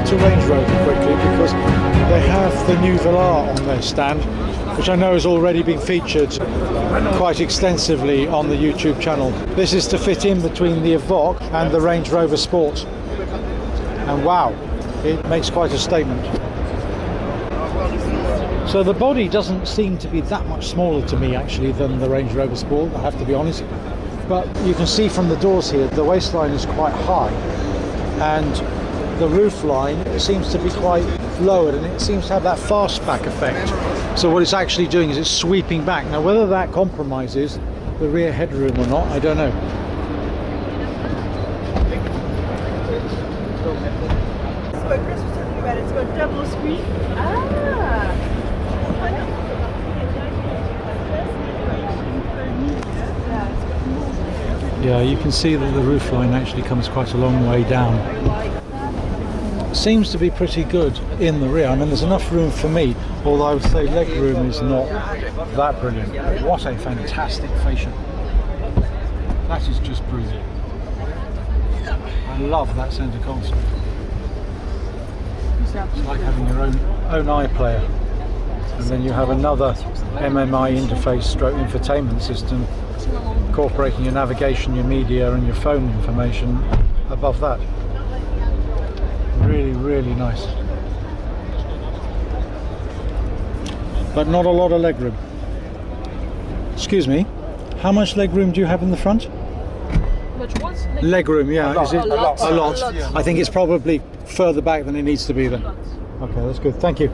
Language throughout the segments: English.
to Range Rover quickly because they have the new Velar on their stand, which I know has already been featured quite extensively on the YouTube channel. This is to fit in between the Evoque and the Range Rover Sport. And wow, it makes quite a statement. So the body doesn't seem to be that much smaller to me actually than the Range Rover Sport, I have to be honest. But you can see from the doors here, the waistline is quite high and the roof line seems to be quite lowered, and it seems to have that fastback effect. So what it's actually doing is it's sweeping back. Now whether that compromises the rear headroom or not, I don't know. That's what Chris was talking about, it's got double screen. Yeah, you can see that the roof line actually comes quite a long way down. Seems to be pretty good in the rear. I mean, there's enough room for me, although I would say leg room is not that brilliant. What a fantastic fascia. That is just brilliant. I love that centre console. It's like having your own iPlayer. And then you have another MMI interface stroke infotainment system incorporating your navigation, your media and your phone information above that. Really, really nice. But not a lot of leg room. Excuse me, how much leg room do you have in the front? Much what? Leg room, yeah. Is it a lot? A lot. A lot. I think it's probably further back than it needs to be then. Okay, that's good. Thank you.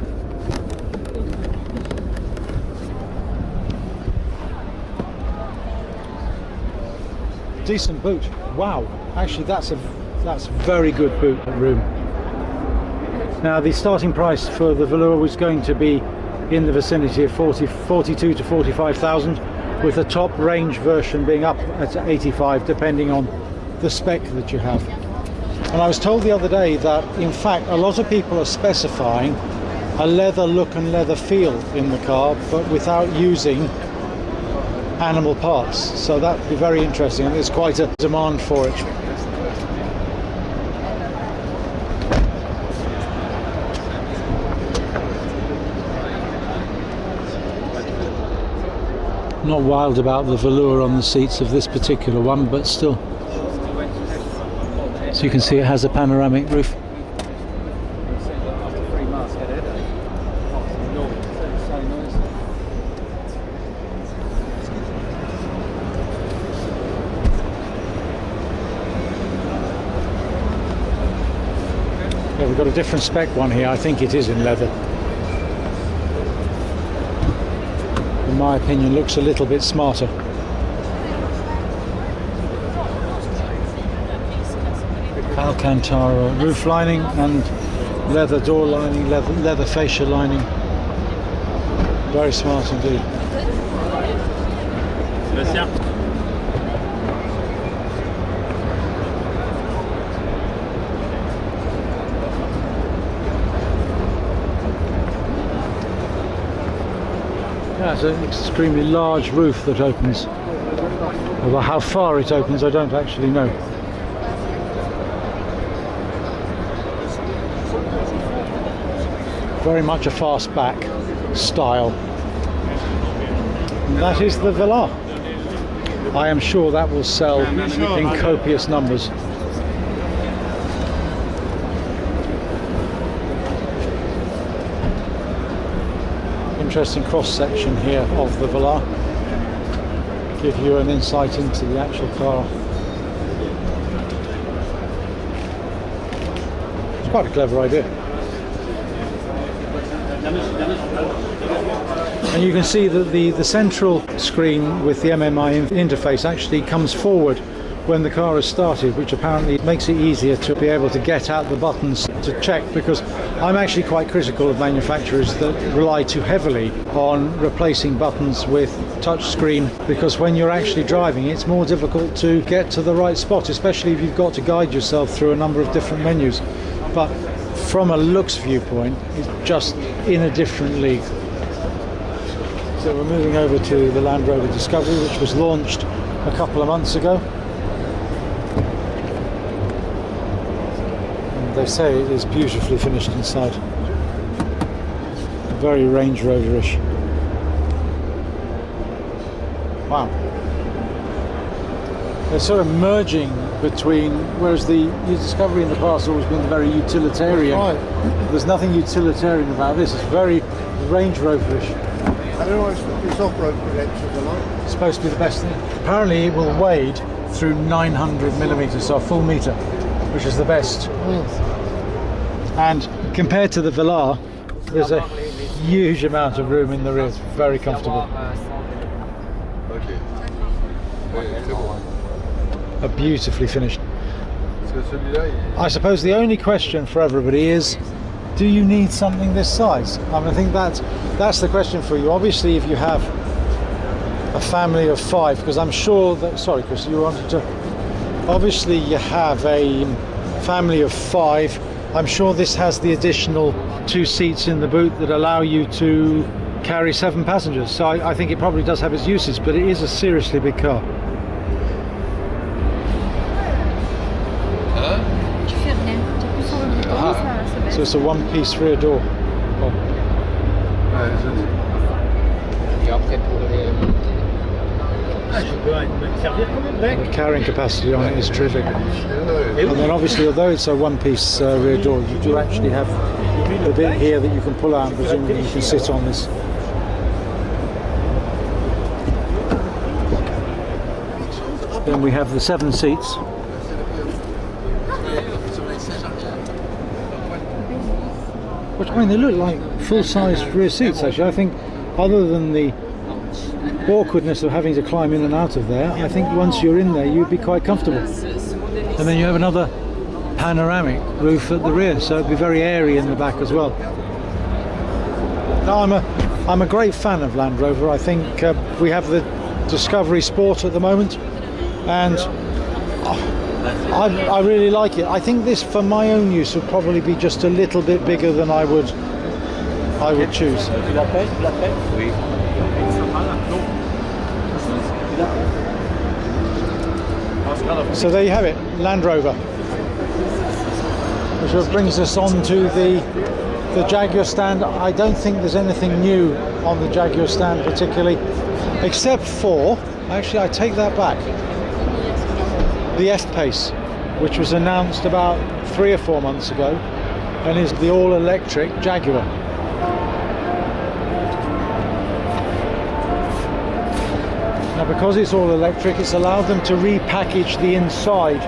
Decent boot. Wow. Actually, that's very good boot room. Now, the starting price for the Velar was going to be in the vicinity of 42 to 45,000, with the top range version being up at 85, depending on the spec that you have. And I was told the other day that, in fact, a lot of people are specifying a leather look and leather feel in the car, but without using animal parts. So that would be very interesting, and there's quite a demand for it. Not wild about the velour on the seats of this particular one, but still. So you can see it has a panoramic roof. Yeah, we've got a different spec one here. I think it is in leather. In my opinion, looks a little bit smarter. Alcantara roof lining and leather door lining, leather fascia lining. Very smart indeed. Yeah, it's an extremely large roof that opens. Although how far it opens, I don't actually know. Very much a fastback style. And that is the Velar. I am sure that will sell in copious numbers. Interesting cross section here of the Velar. Give you an insight into the actual car. It's quite a clever idea. And you can see that the central screen with the MMI interface actually comes forward when the car is started, which apparently makes it easier to be able to get at the buttons to check, because I'm actually quite critical of manufacturers that rely too heavily on replacing buttons with touch screen, because when you're actually driving it's more difficult to get to the right spot, especially if you've got to guide yourself through a number of different menus. But from a looks viewpoint, it's just in a different league. So we're moving over to the Land Rover Discovery, which was launched a couple of months ago. And and they say it is beautifully finished inside. Very Range Rover-ish. Wow. They're sort of merging between, whereas the Discovery in the past has always been very utilitarian. Right. There's nothing utilitarian about this. It's very Range Rover-ish. I don't know, it's off-road predecessors alike. It's supposed to be the best thing. Apparently it will wade through 900 millimeters, so a full meter, which is the best. And compared to the Velar, there's a huge amount of room in the rear. It's very comfortable. A beautifully finished. I suppose the only question for everybody is, do you need something this size? I think that's the question for you. Obviously, if you have a family of 5, because I'm sure that, sorry Chris, you wanted to, obviously you have a family of 5. I'm sure this has the additional 2 seats in the boot that allow you to carry 7 passengers. So I think it probably does have its uses, but it is a seriously big car. So it's a one-piece rear door. The carrying capacity on it is terrific. And then obviously, although it's a one-piece rear door, you do actually have the bit here that you can pull out and presumably you can sit on this. Then we have the 7 seats. Which, I mean, they look like full-sized rear seats actually. I think other than the awkwardness of having to climb in and out of there, I think once you're in there you'd be quite comfortable. And then you have another panoramic roof at the rear, so it'd be very airy in the back as well. Now, I'm a great fan of Land Rover. I think we have the Discovery Sport at the moment, and I really like it. I think this, for my own use, would probably be just a little bit bigger than I would choose. So there you have it, Land Rover. Which brings us on to the Jaguar stand. I don't think there's anything new on the Jaguar stand particularly, except for, actually I take that back, the F-Pace, which was announced about 3 or 4 months ago and is the all-electric Jaguar. Now, because it's all electric, it's allowed them to repackage the inside,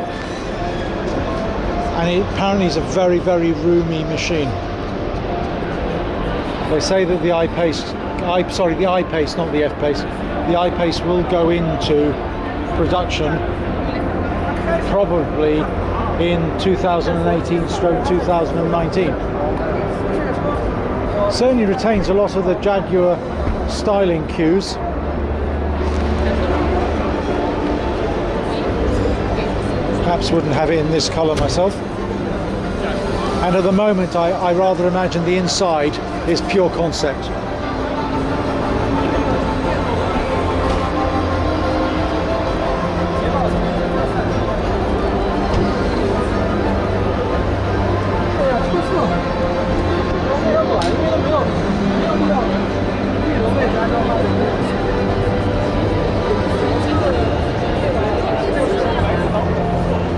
and it apparently is a very, very roomy machine. They say that the I-Pace, not the F-Pace, the I-Pace will go into production probably in 2018/2019. Certainly retains a lot of the Jaguar styling cues. Perhaps wouldn't have it in this colour myself. And at the moment I rather imagine the inside is pure concept.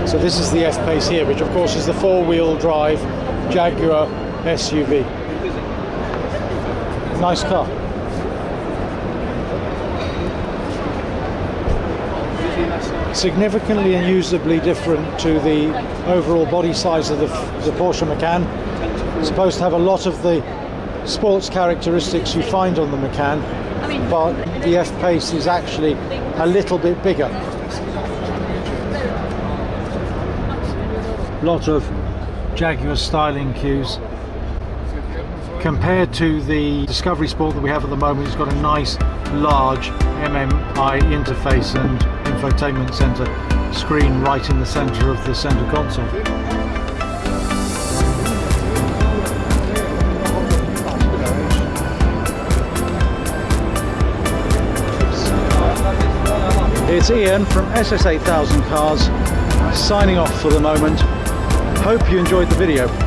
So this is the F-Pace here, which of course is the 4-wheel drive Jaguar SUV. Nice car. Significantly and usably different to the overall body size of the Porsche Macan. It's supposed to have a lot of the sports characteristics you find on the Macan, but the F-Pace is actually a little bit bigger. Lot of Jaguar styling cues. Compared to the Discovery Sport that we have at the moment, it's got a nice large MMI interface and infotainment center screen right in the center of the center console. It's Ian from SS8000 Cars signing off for the moment. hope you enjoyed the video.